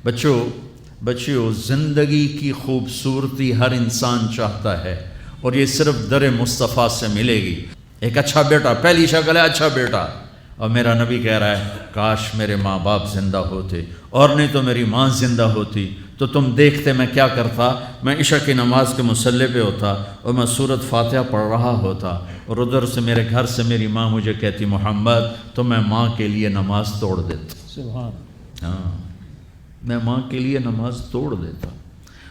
بچوں زندگی کی خوبصورتی ہر انسان چاہتا ہے، اور یہ صرف در مصطفیٰ سے ملے گی۔ ایک اچھا بیٹا، پہلی شکل ہے اچھا بیٹا، اور میرا نبی کہہ رہا ہے کاش میرے ماں باپ زندہ ہوتے، اور نہیں تو میری ماں زندہ ہوتی تو تم دیکھتے میں کیا کرتا۔ میں عشاء کی نماز کے مصلی پہ ہوتا اور میں سورۃ فاتحہ پڑھ رہا ہوتا، اور ادھر سے میرے گھر سے میری ماں مجھے کہتی محمد، تو میں ماں کے لیے نماز توڑ دیتا۔ سبحان۔ ہاں، میں ماں کے لیے نماز توڑ دیتا۔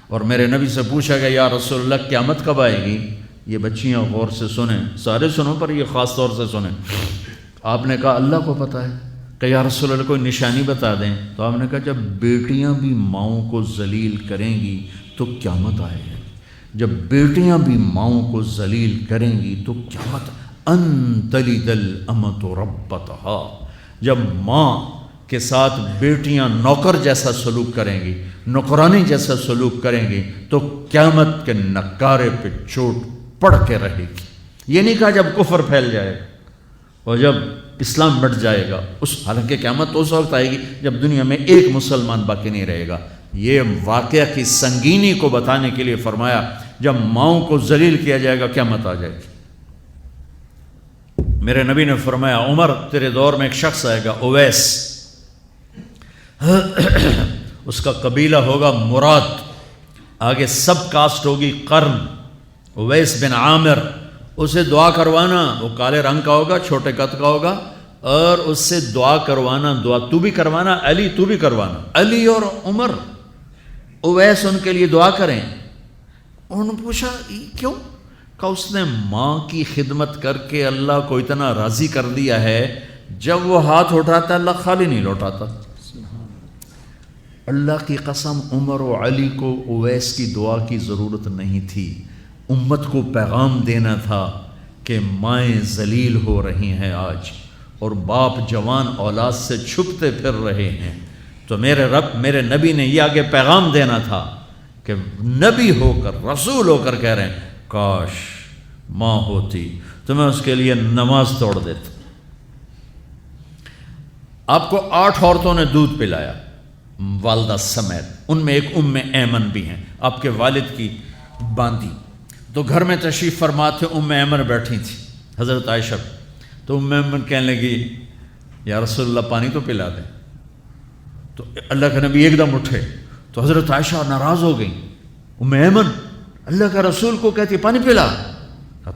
اور میرے نبی سے پوچھا گیا یا رسول اللہ قیامت کب آئے گی؟ یہ بچیاں غور سے سنیں، سارے سنو پر یہ خاص طور سے سنیں۔ آپ نے کہا اللہ کو پتہ ہے، کہ یا رسول اللہ کوئی نشانی بتا دیں۔ تو آپ نے کہا جب بیٹیاں بھی ماؤں کو ذلیل کریں گی تو قیامت آئے گی۔ جب بیٹیاں بھی ماؤں کو ذلیل کریں گی تو قیامت، ان تلد الامۃ ربتہا، جب ماں کے ساتھ بیٹیاں نوکر جیسا سلوک کریں گی، نوکرانی جیسا سلوک کریں گی تو قیامت کے نکارے پہ چوٹ پڑ کے رہے گی۔ یہ نہیں کہا جب کفر پھیل جائے گا اور جب اسلام مٹ جائے گا، حالانکہ قیامت تو اس وقت آئے گی جب دنیا میں ایک مسلمان باقی نہیں رہے گا۔ یہ واقعہ کی سنگینی کو بتانے کے لیے فرمایا جب ماؤں کو ذلیل کیا جائے گا قیامت آ جائے گی۔ میرے نبی نے فرمایا عمر تیرے دور میں ایک شخص آئے گا اویس، اس کا قبیلہ ہوگا مراد، آگے سب کاسٹ ہوگی قرن، اویس بن عامر، اسے دعا کروانا، وہ کالے رنگ کا ہوگا، چھوٹے قد کا ہوگا، اور اس سے دعا کروانا، دعا تو بھی کروانا، علی تو بھی کروانا، علی اور عمر، اویس ان کے لیے دعا کریں۔ انہوں نے پوچھا کیوں؟ کہ اس نے ماں کی خدمت کر کے اللہ کو اتنا راضی کر دیا ہے، جب وہ ہاتھ اٹھاتا اللہ خالی نہیں لوٹاتا۔ اللہ کی قسم عمر و علی کو اویس کی دعا کی ضرورت نہیں تھی، امت کو پیغام دینا تھا کہ مائیں ذلیل ہو رہی ہیں آج، اور باپ جوان اولاد سے چھپتے پھر رہے ہیں، تو میرے رب میرے نبی نے یہ آگے پیغام دینا تھا کہ نبی ہو کر رسول ہو کر کہہ رہے ہیں کاش ماں ہوتی تو میں اس کے لیے نماز توڑ دیتا۔ آپ کو 8 عورتوں نے دودھ پلایا والدہ سمیت، ان میں ایک ایمن بھی ہیں، آپ کے والد کی باندی۔ تو گھر میں تشریف فرما تھے، ایمن بیٹھی تھی حضرت عائشہ، تو ایمن کہنے لگی یا رسول اللہ پانی تو پلا دیں۔ تو اللہ کے نبی ایک دم اٹھے، تو حضرت عائشہ ناراض ہو گئی، ایمن اللہ کا رسول کو کہتی پانی پلا،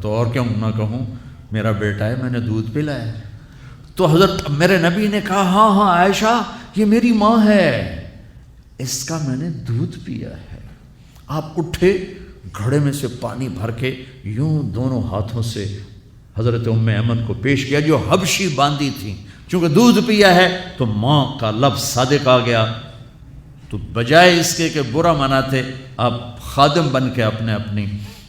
تو اور کیوں نہ کہوں میرا بیٹا ہے، میں نے دودھ پلایا ہے۔ تو حضرت میرے نبی نے کہا ہاں عائشہ یہ میری ماں ہے، اس کا میں نے دودھ پیا ہے۔ آپ اٹھے، گھڑے میں سے پانی بھر کے یوں دونوں ہاتھوں سے حضرت ایمن کو پیش کیا جو حبشی باندی تھی، چونکہ دودھ پیا ہے تو ماں کا لفظ صادق آ گیا، تو بجائے اس کے کہ برا مناتے آپ خادم بن کے اپنی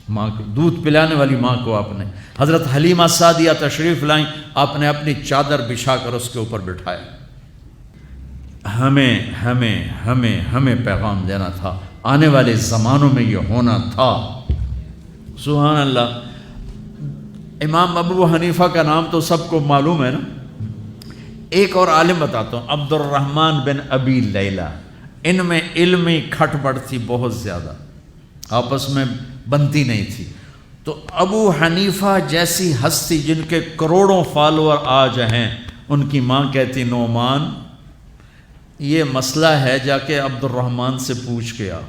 ماں کو دودھ پلانے والی ماں کو آپ نے، حضرت حلیمہ سعدیہ تشریف لائیں، آپ نے اپنی چادر بچھا کر اس کے اوپر بٹھایا۔ ہمیں پیغام دینا تھا، آنے والے زمانوں میں یہ ہونا تھا۔ سبحان اللہ۔ امام ابو حنیفہ کا نام تو سب کو معلوم ہے نا، ایک اور عالم بتاتا ہوں، عبد الرحمن بن ابی لیلہ، ان میں علمی کھٹ پٹ تھی بہت زیادہ، آپس میں بنتی نہیں تھی۔ تو ابو حنیفہ جیسی ہستی جن کے کروڑوں فالوور آج ہیں، ان کی ماں کہتی نعمان یہ مسئلہ ہے، جا کے عبد الرحمن سے پوچھ کے آ۔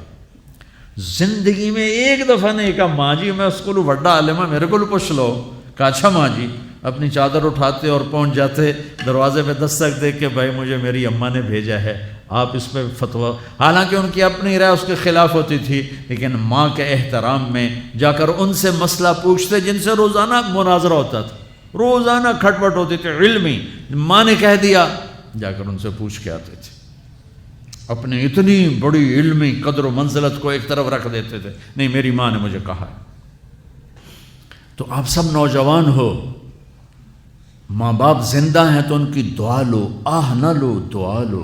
زندگی میں ایک دفعہ نہیں کہا ماں جی میں اس کو بڑا عالم ہے میرے کو پوچھ لو، کہا اچھا ماں جی، اپنی چادر اٹھاتے اور پہنچ جاتے دروازے پہ دستک دے کے بھائی مجھے میری اماں نے بھیجا ہے، آپ اس پہ فتویٰ، حالانکہ ان کی اپنی رائے اس کے خلاف ہوتی تھی، لیکن ماں کے احترام میں جا کر ان سے مسئلہ پوچھتے جن سے روزانہ مناظرہ ہوتا تھا، روزانہ کھٹ پٹ ہوتی تھی علمی، ماں نے کہہ دیا جا کر ان سے پوچھ کے آتے تھے، اپنی اتنی بڑی علمی قدر و منزلت کو ایک طرف رکھ دیتے تھے، نہیں میری ماں نے مجھے کہا ہے۔ تو آپ سب نوجوان ہو، ماں باپ زندہ ہیں تو ان کی دعا لو، آہ نہ لو، دعا لو۔